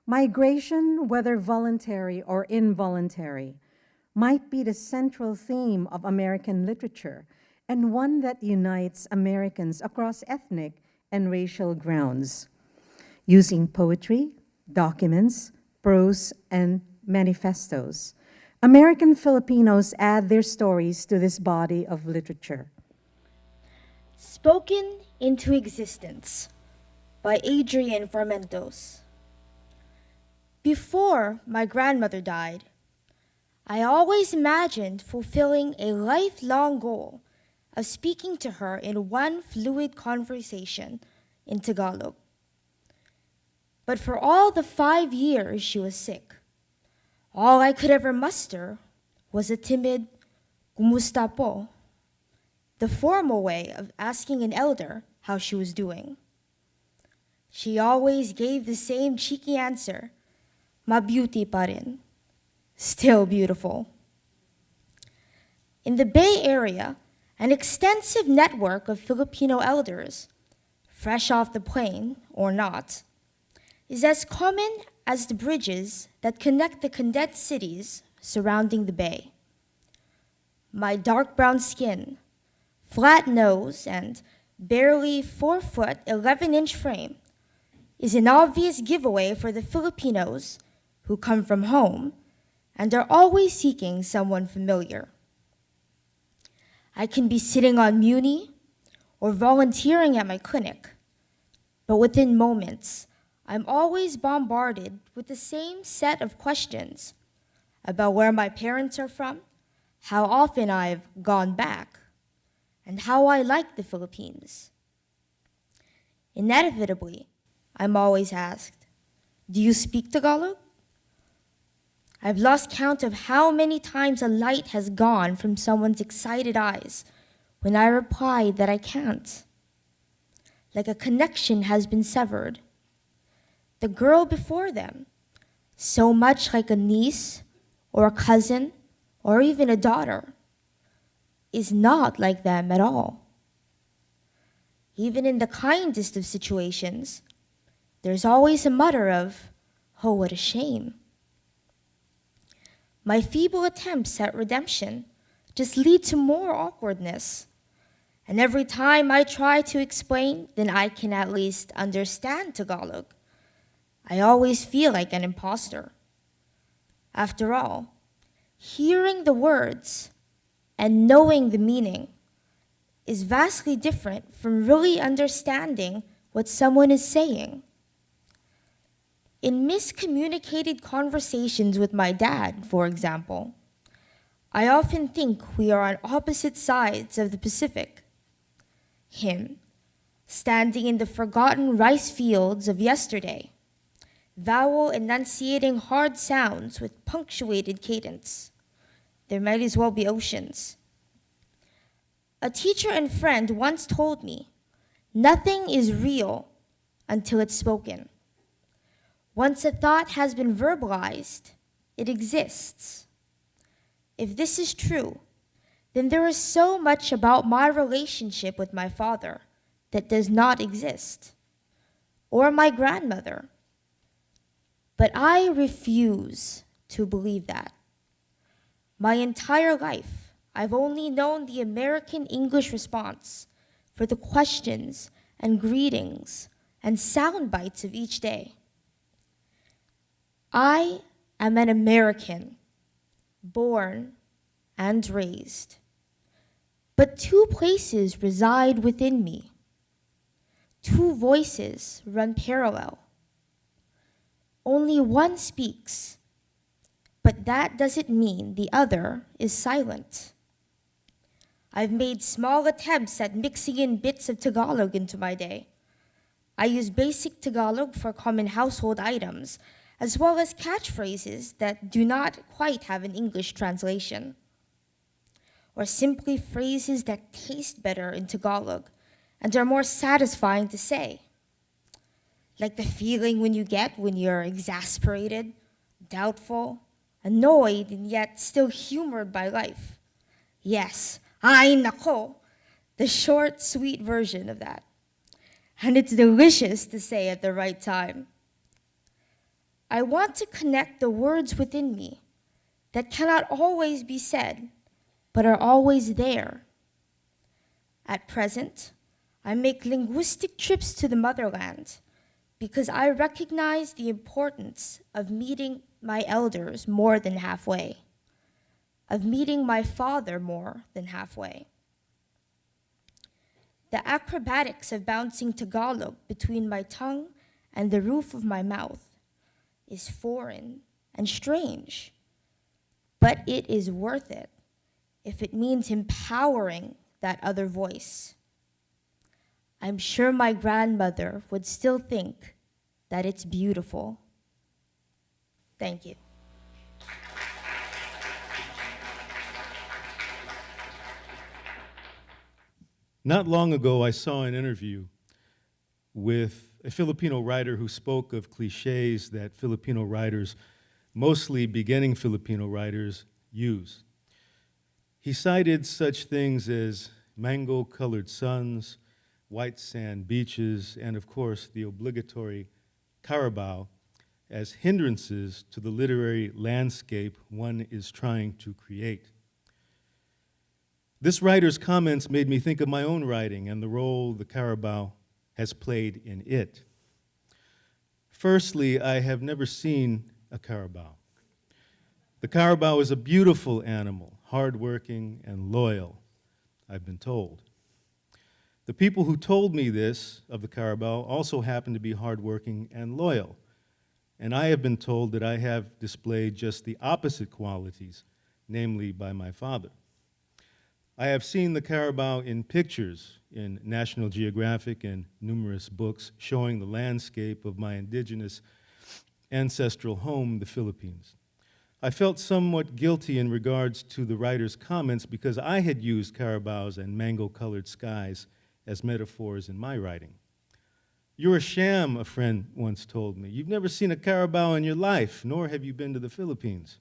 Migration, whether voluntary or involuntary, might be the central theme of American literature and one that unites Americans across ethnic and racial grounds. Using poetry, documents, prose, and manifestos, American Filipinos add their stories to this body of literature. Spoken into Existence by Adrian Formentos. Before my grandmother died, I always imagined fulfilling a lifelong goal of speaking to her in one fluid conversation in Tagalog. But for all the 5 years she was sick, all I could ever muster was a timid "Kumusta po?" the formal way of asking an elder how she was doing. She always gave the same cheeky answer, "Mabuti pa rin," still beautiful. In the Bay Area, an extensive network of Filipino elders, fresh off the plane or not, is as common as the bridges that connect the condensed cities surrounding the bay. My dark brown skin, flat nose, and barely 4 foot 11-inch frame is an obvious giveaway for the Filipinos who come from home and are always seeking someone familiar. I can be sitting on Muni or volunteering at my clinic, but within moments, I'm always bombarded with the same set of questions about where my parents are from, how often I've gone back, and how I like the Philippines. Inevitably, I'm always asked, "Do you speak Tagalog?" I've lost count of how many times a light has gone from someone's excited eyes when I reply that I can't. Like a connection has been severed. The girl before them, so much like a niece or a cousin or even a daughter, is not like them at all. Even in the kindest of situations, there's always a mutter of, "Oh, what a shame." My feeble attempts at redemption just lead to more awkwardness. And every time I try to explain, then I can at least understand Tagalog, I always feel like an imposter. After all, hearing the words and knowing the meaning is vastly different from really understanding what someone is saying. In miscommunicated conversations with my dad, for example, I often think we are on opposite sides of the Pacific. Him, standing in the forgotten rice fields of yesterday, vowel enunciating hard sounds with punctuated cadence. There might as well be oceans. A teacher and friend once told me, "Nothing is real until it's spoken." Once a thought has been verbalized, it exists. If this is true, then there is so much about my relationship with my father that does not exist, or my grandmother. But I refuse to believe that. My entire life, I've only known the American English response for the questions and greetings and sound bites of each day. I am an American, born and raised. But two places reside within me. Two voices run parallel. Only one speaks, but that doesn't mean the other is silent. I've made small attempts at mixing in bits of Tagalog into my day. I use basic Tagalog for common household items, as well as catchphrases that do not quite have an English translation, or simply phrases that taste better in Tagalog and are more satisfying to say. Like the feeling when you get when you're exasperated, doubtful, annoyed, and yet still humored by life. Yes, ay nako, the short, sweet version of that. And it's delicious to say at the right time. I want to connect the words within me that cannot always be said, but are always there. At present, I make linguistic trips to the motherland because I recognize the importance of meeting my elders more than halfway, of meeting my father more than halfway. The acrobatics of bouncing Tagalog between my tongue and the roof of my mouth is foreign and strange, but it is worth it if it means empowering that other voice. I'm sure my grandmother would still think that it's beautiful. Thank you. Not long ago, I saw an interview with a Filipino writer who spoke of cliches that Filipino writers, mostly beginning Filipino writers, use. He cited such things as mango-colored suns, white sand beaches, and of course, the obligatory carabao as hindrances to the literary landscape one is trying to create. This writer's comments made me think of my own writing and the role the carabao has played in it. Firstly, I have never seen a carabao. The carabao is a beautiful animal, hardworking and loyal, I've been told. The people who told me this of the carabao also happen to be hardworking and loyal, and I have been told that I have displayed just the opposite qualities, namely by my father. I have seen the carabao in pictures in National Geographic and numerous books showing the landscape of my indigenous ancestral home, the Philippines. I felt somewhat guilty in regards to the writer's comments because I had used carabaos and mango-colored skies as metaphors in my writing. "You're a sham," a friend once told me. "You've never seen a carabao in your life, nor have you been to the Philippines."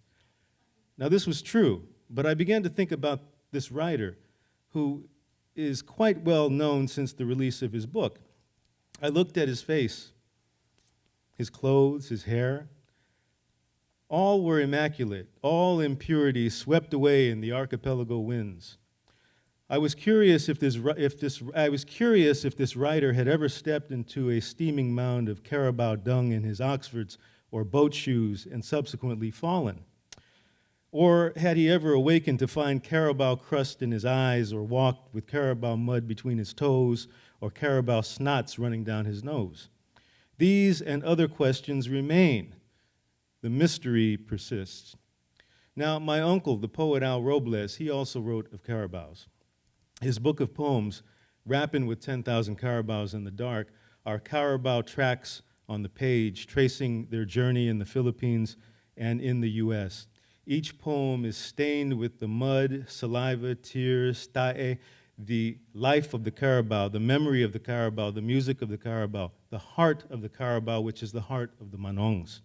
Now, this was true, but I began to think about this writer, who is quite well known since the release of his book. I looked at his face, his clothes, his hair. All were immaculate, all impurities swept away in the archipelago winds. I was curious if this writer had ever stepped into a steaming mound of carabao dung in his Oxfords or boat shoes and subsequently fallen. Or had he ever awakened to find carabao crust in his eyes, or walked with carabao mud between his toes, or carabao snots running down his nose? These and other questions remain. The mystery persists. Now, my uncle, the poet Al Robles, he also wrote of carabaos. His book of poems, Rappin' with 10,000 Carabaos in the Dark, are carabao tracks on the page, tracing their journey in the Philippines and in the US. Each poem is stained with the mud, saliva, tears, tae, the life of the carabao, the memory of the carabao, the music of the carabao, the heart of the carabao, which is the heart of the manongs.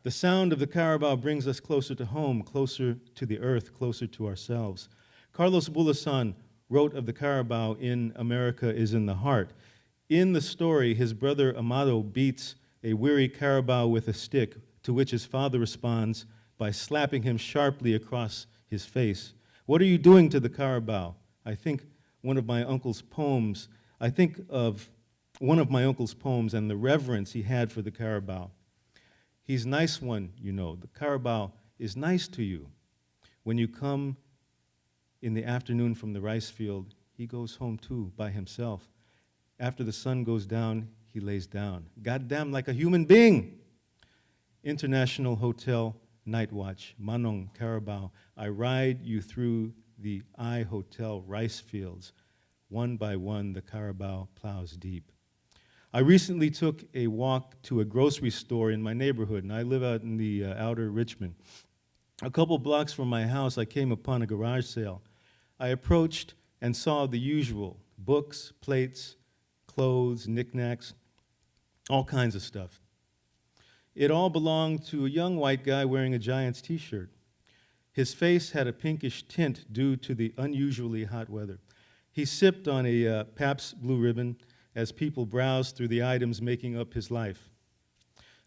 The sound of the carabao brings us closer to home, closer to the earth, closer to ourselves. Carlos Bulasan wrote of the carabao in America is in the Heart. In the story, his brother Amado beats a weary carabao with a stick, to which his father responds by slapping him sharply across his face. "What are you doing to the carabao?" I think of one of my uncle's poems and the reverence he had for the carabao. "He's nice one, you know. The carabao is nice to you. When you come in the afternoon from the rice field, he goes home too by himself. After the sun goes down, he lays down. Goddamn, like a human being." International Hotel Night Watch, Manong Carabao. I ride you through the I Hotel rice fields. One by one, the carabao plows deep. I recently took a walk to a grocery store in my neighborhood, and I live out in the outer Richmond. A couple blocks from my house, I came upon a garage sale. I approached and saw the usual: books, plates, clothes, knickknacks, all kinds of stuff. It all belonged to a young white guy wearing a Giants t-shirt. His face had a pinkish tint due to the unusually hot weather. He sipped on a Pabst Blue Ribbon as people browsed through the items making up his life.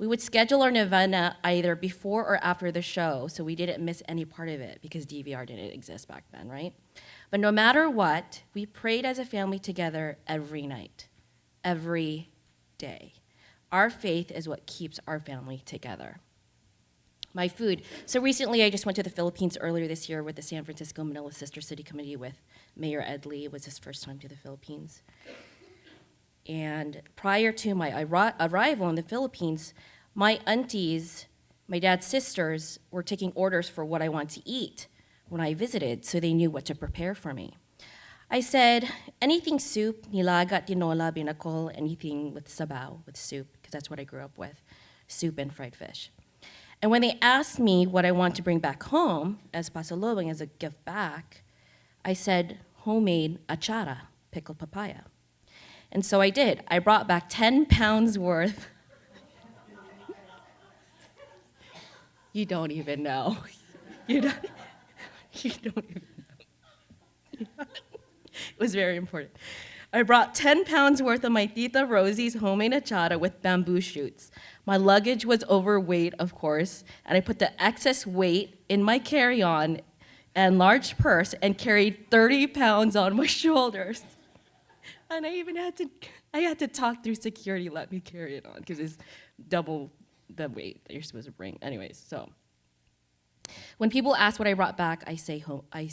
We would schedule our novena either before or after the show, so we didn't miss any part of it because DVR didn't exist back then, right? But no matter what, we prayed as a family together every night, every day. Our faith is what keeps our family together. My food. So recently, I just went to the Philippines earlier this year with the San Francisco Manila Sister City Committee with Mayor Ed Lee. It was his first time to the Philippines. And prior to my arrival in the Philippines, my aunties, my dad's sisters, were taking orders for what I want to eat when I visited, so they knew what to prepare for me. I said, anything soup, nilaga, tinola, binakol, anything with sabaw, with soup, because that's what I grew up with, soup and fried fish. And when they asked me what I want to bring back home as pasalubong, as a gift back, I said homemade achara, pickled papaya. And so I did. I brought back 10 pounds worth. You don't even know. You don't even know. It was very important. I brought 10 pounds worth of my Tita Rosie's homemade achara with bamboo shoots. My luggage was overweight, of course, and I put the excess weight in my carry-on and large purse and carried 30 pounds on my shoulders. And I even had to talk through security, let me carry it on, because it's double the weight that you're supposed to bring. Anyways, so when people ask what I brought back, I say homemade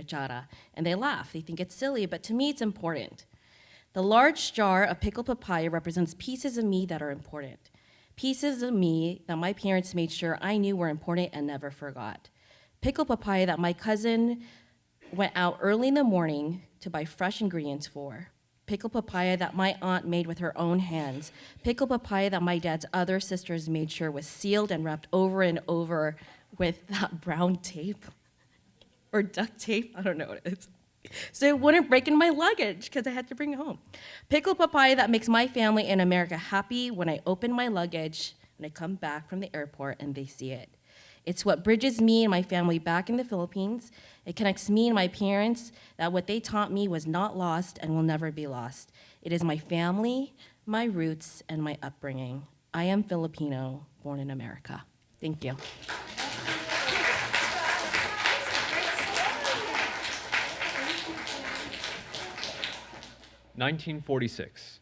achara, and they laugh. They think it's silly, but to me, it's important. The large jar of pickled papaya represents pieces of me that are important. Pieces of me that my parents made sure I knew were important and never forgot. Pickled papaya that my cousin went out early in the morning to buy fresh ingredients for. Pickled papaya that my aunt made with her own hands. Pickled papaya that my dad's other sisters made sure was sealed and wrapped over and over with that brown tape or duct tape, I don't know what it is. So it wouldn't break in my luggage because I had to bring it home. Pickled papaya that makes my family in America happy when I open my luggage, when I come back from the airport and they see it. It's what bridges me and my family back in the Philippines. It connects me and my parents that what they taught me was not lost and will never be lost. It is my family, my roots, and my upbringing. I am Filipino, born in America. Thank you. "1946.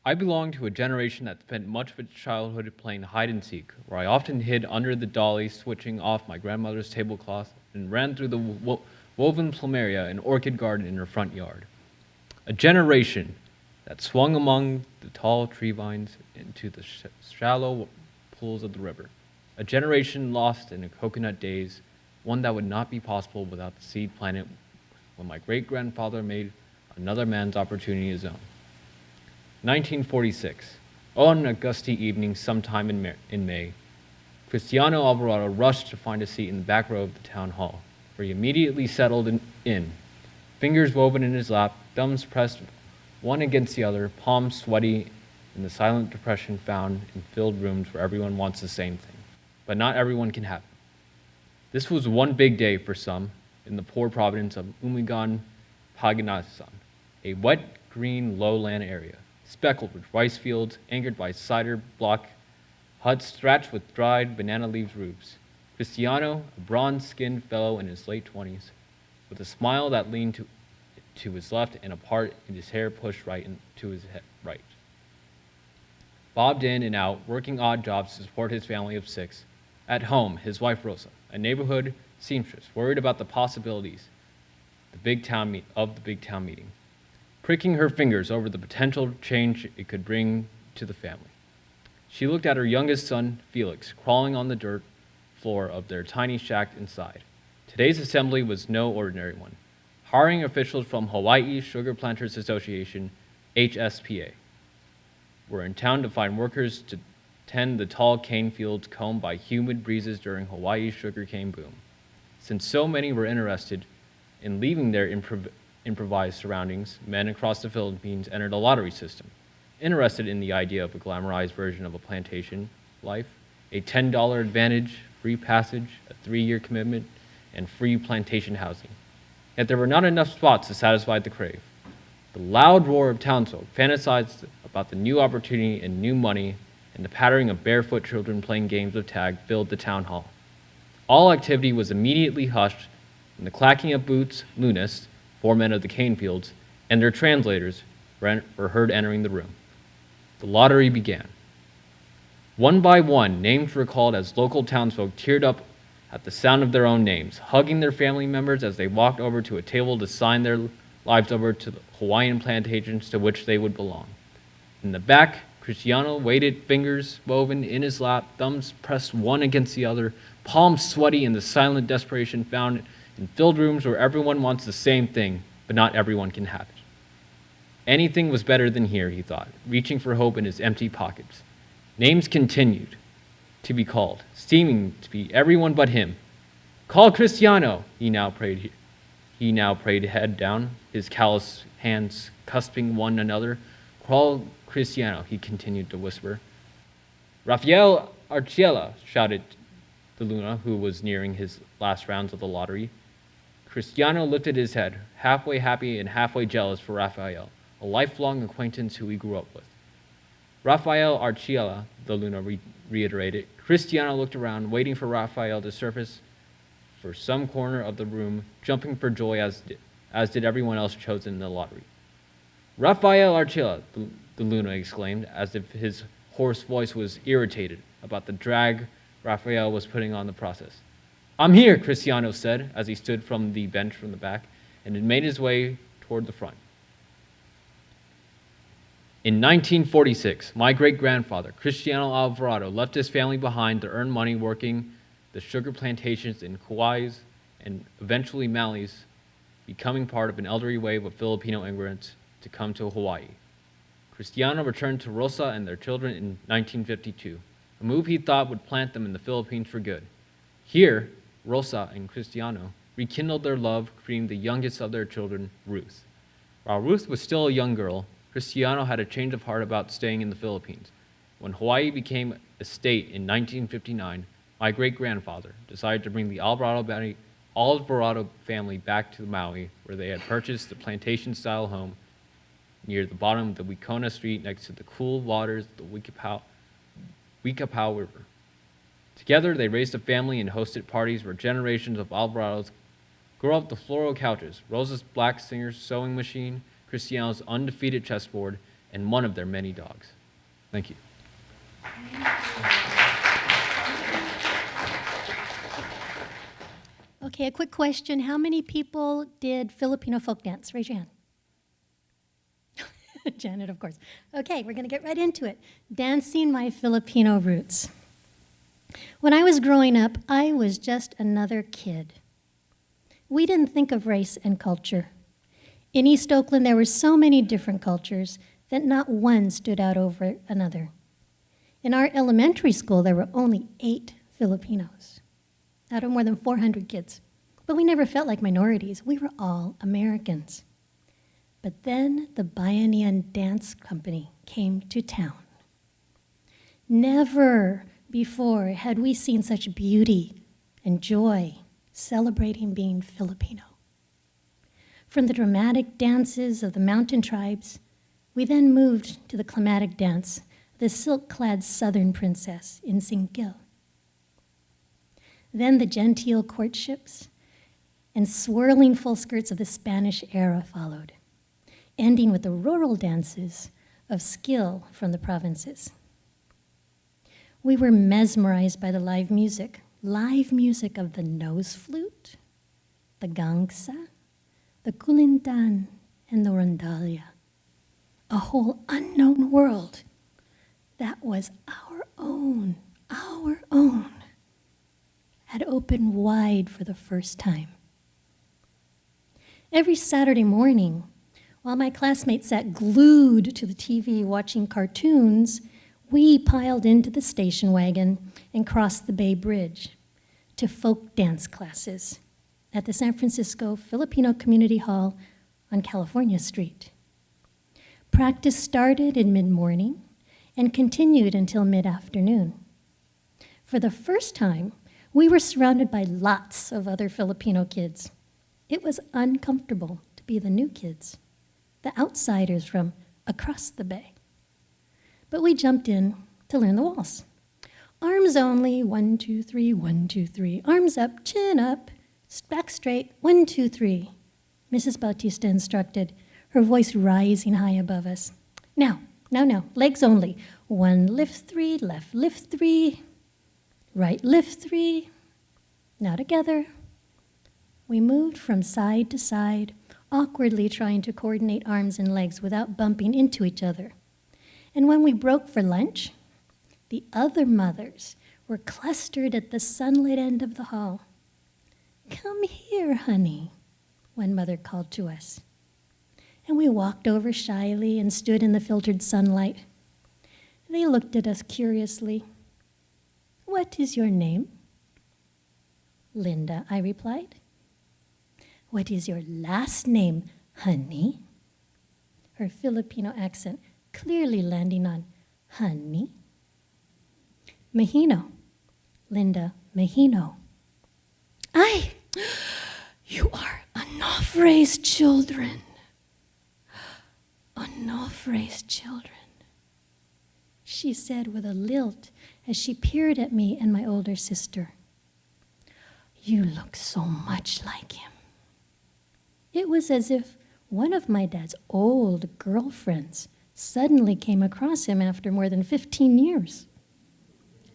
I belong to a generation that spent much of its childhood playing hide and seek, where I often hid under the dolly switching off my grandmother's tablecloth and ran through the woven plumeria and orchid garden in her front yard. A generation that swung among the tall tree vines into the shallow pools of the river. A generation lost in a coconut daze, one that would not be possible without the seed planet when my great-grandfather made another man's opportunity his own. 1946. On a gusty evening sometime in May, Cristiano Alvarado rushed to find a seat in the back row of the town hall, where he immediately settled in, fingers woven in his lap, thumbs pressed one against the other, palms sweaty in the silent depression found in filled rooms where everyone wants the same thing, but not everyone can have it. This was one big day for some in the poor province of Umigan, Paganasan, a wet green lowland area, speckled with rice fields, anchored by cider block huts thatched with dried banana leaves roofs. Cristiano, a bronze-skinned fellow in his late 20s, with a smile that leaned to his left and a part in his hair pushed right to his right. Bobbed in and out, working odd jobs to support his family of 6. At home, his wife Rosa, a neighborhood seamstress, worried about the possibilities of the big town meeting, pricking her fingers over the potential change it could bring to the family. She looked at her youngest son, Felix, crawling on the dirt floor of their tiny shack inside. Today's assembly was no ordinary one. Hiring officials from Hawaii Sugar Planters Association, HSPA, were in town to find workers to tend the tall cane fields combed by humid breezes during Hawaii's sugarcane boom. Since so many were interested in leaving their improvised surroundings, men across the Philippines entered a lottery system, interested in the idea of a glamorized version of a plantation life, a $10 advantage, free passage, a 3-year commitment, and free plantation housing. Yet there were not enough spots to satisfy the crave. The loud roar of townsfolk fantasized about the new opportunity and new money and the pattering of barefoot children playing games of tag filled the town hall. All activity was immediately hushed, and the clacking of boots, lunists, foremen of the cane fields, and their translators were heard entering the room. The lottery began. One by one, names were called as local townsfolk teared up at the sound of their own names, hugging their family members as they walked over to a table to sign their lives over to the Hawaiian plantations to which they would belong. In the back, Cristiano waited, fingers woven in his lap, thumbs pressed one against the other, palms sweaty in the silent desperation found in filled rooms where everyone wants the same thing, but not everyone can have it. Anything was better than here, he thought, reaching for hope in his empty pockets. Names continued to be called, seeming to be everyone but him. Call Cristiano, he now prayed head down, his callous hands cusping one another. Call Cristiano, he continued to whisper. Rafael Archila, shouted the Luna, who was nearing his last rounds of the lottery. Cristiano lifted his head, halfway happy and halfway jealous for Rafael, a lifelong acquaintance who he grew up with. Rafael Archila, the Luna reiterated. Cristiano looked around, waiting for Rafael to surface for some corner of the room, jumping for joy as did everyone else chosen in the lottery. Rafael Archila, the Luna exclaimed, as if his hoarse voice was irritated about the drag Rafael was putting on the process. I'm here, Cristiano said, as he stood from the bench from the back and had made his way toward the front. In 1946, my great-grandfather, Cristiano Alvarado, left his family behind to earn money working the sugar plantations in Kauai's and eventually Maui's, becoming part of an elderly wave of Filipino immigrants to come to Hawaii. Cristiano returned to Rosa and their children in 1952, a move he thought would plant them in the Philippines for good. Here, Rosa and Cristiano rekindled their love, creating the youngest of their children, Ruth. While Ruth was still a young girl, Cristiano had a change of heart about staying in the Philippines. When Hawaii became a state in 1959, my great-grandfather decided to bring the Alvarado family back to Maui, where they had purchased the plantation-style home near the bottom of the Wekona Street next to the cool waters of the Wekapau River. Together, they raised a family and hosted parties where generations of Alvarados grew up the floral couches, Rosa's black singer's sewing machine, Cristiano's undefeated chessboard, and one of their many dogs. Thank you. Okay, a quick question. How many people did Filipino folk dance? Raise your hand. Janet, of course. Okay, we're going to get right into it. Dancing my Filipino roots. When I was growing up, I was just another kid. We didn't think of race and culture. In East Oakland, there were so many different cultures that not one stood out over another. In our elementary school, there were only 8 Filipinos out of more than 400 kids. But we never felt like minorities. We were all Americans. But then the Bayanihan Dance Company came to town. Never before had we seen such beauty and joy celebrating being Filipino. From the dramatic dances of the mountain tribes, we then moved to the climatic dance of the silk-clad southern princess in Singkil. Then the genteel courtships and swirling full skirts of the Spanish era followed, ending with the rural dances of skill from the provinces. We were mesmerized by the live music of the nose flute, the gangsa, the kulintan, and the rondalia, a whole unknown world that was our own, had opened wide for the first time. Every Saturday morning, while my classmates sat glued to the TV watching cartoons, we piled into the station wagon and crossed the Bay Bridge to folk dance classes at the San Francisco Filipino Community Hall on California Street. Practice started in mid-morning and continued until mid-afternoon. For the first time, we were surrounded by lots of other Filipino kids. It was uncomfortable to be the new kids, the outsiders from across the bay. But we jumped in, to learn the waltz. Arms only, 1, 2, 3, 1, 2, 3. Arms up, chin up, back straight, 1, 2, 3. Mrs. Bautista instructed, her voice rising high above us. Now, legs only. 1, lift 3, left lift 3, right lift 3. Now together. We moved from side to side, awkwardly trying to coordinate arms and legs without bumping into each other. And when we broke for lunch, the other mothers were clustered at the sunlit end of the hall. Come here, honey, one mother called to us. And we walked over shyly and stood in the filtered sunlight. They looked at us curiously. What is your name? Linda, I replied. What is your last name, honey? Her Filipino accent clearly landing on honey. Mahino. Linda, Mahino. Ay, you are Onofre's children. Onofre's children, she said with a lilt as she peered at me and my older sister. You look so much like him. It was as if one of my dad's old girlfriends suddenly came across him after more than 15 years.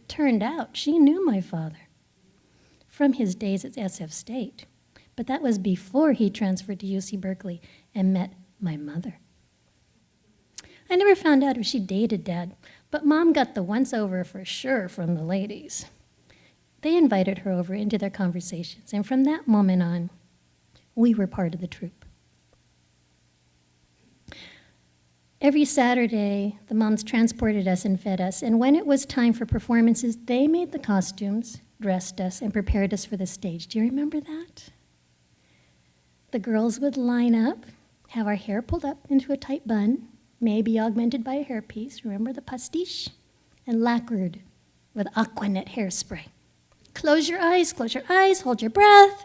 Turned out she knew my father from his days at SF State, but that was before he transferred to UC Berkeley and met my mother. I never found out if she dated Dad, but Mom got the once-over for sure from the ladies. They invited her over into their conversations, and from that moment on, we were part of the troupe. Every Saturday, the moms transported us and fed us, and when it was time for performances, they made the costumes, dressed us, and prepared us for the stage. Do you remember that? The girls would line up, have our hair pulled up into a tight bun, maybe augmented by a hairpiece, remember the pastiche? And lacquered with Aquanet hairspray. Close your eyes, hold your breath.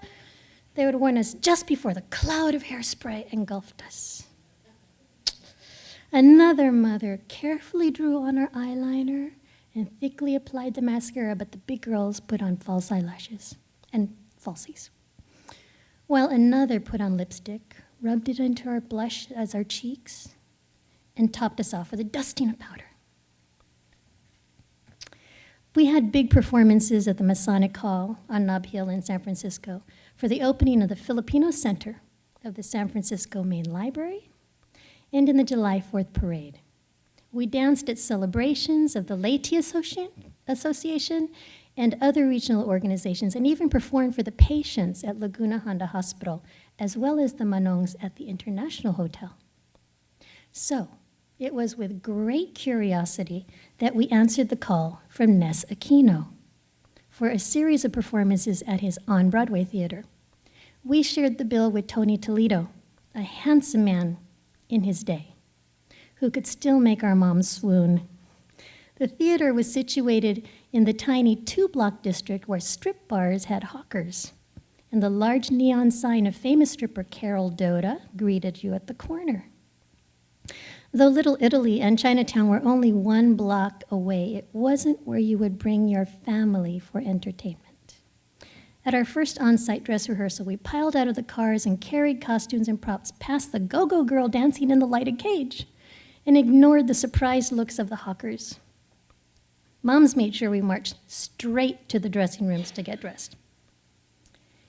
They would warn us just before the cloud of hairspray engulfed us. Another mother carefully drew on her eyeliner and thickly applied the mascara, but the big girls put on false eyelashes and falsies. While another put on lipstick, rubbed it into our blush as our cheeks, and topped us off with a dusting of powder. We had big performances at the Masonic Hall on Nob Hill in San Francisco for the opening of the Filipino Center of the San Francisco Main Library and in the July 4th parade. We danced at celebrations of the Laity Association and other regional organizations, and even performed for the patients at Laguna Honda Hospital, as well as the Manongs at the International Hotel. So, it was with great curiosity that we answered the call from Ness Aquino for a series of performances at his on-Broadway theater. We shared the bill with Tony Toledo, a handsome man in his day, who could still make our moms swoon. The theater was situated in the tiny 2-block district where strip bars had hawkers, and the large neon sign of famous stripper Carol Doda greeted you at the corner. Though Little Italy and Chinatown were only 1 block away, it wasn't where you would bring your family for entertainment. At our first on-site dress rehearsal, we piled out of the cars and carried costumes and props past the go-go girl dancing in the lighted cage and ignored the surprised looks of the hawkers. Moms made sure we marched straight to the dressing rooms to get dressed.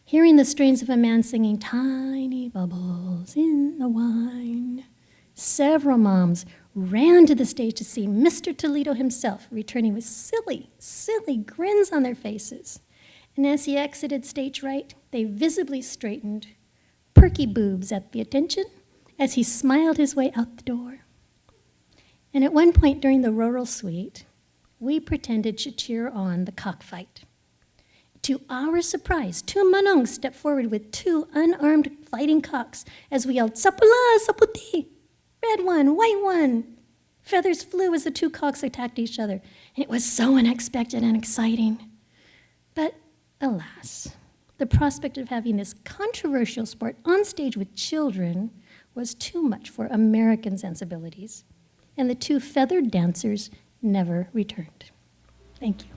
Hearing the strains of a man singing "Tiny Bubbles in the Wine," several moms ran to the stage to see Mr. Toledo himself returning with silly, silly grins on their faces. And as he exited stage right, they visibly straightened, perky boobs at the attention, as he smiled his way out the door. And at one point during the rural suite, we pretended to cheer on the cockfight. To our surprise, 2 Manongs stepped forward with 2 unarmed fighting cocks as we yelled, "Sapula, saputi!" Red one, white one. Feathers flew as the 2 cocks attacked each other. And it was so unexpected and exciting. But alas, the prospect of having this controversial sport on stage with children was too much for American sensibilities. And the 2 feathered dancers never returned. Thank you.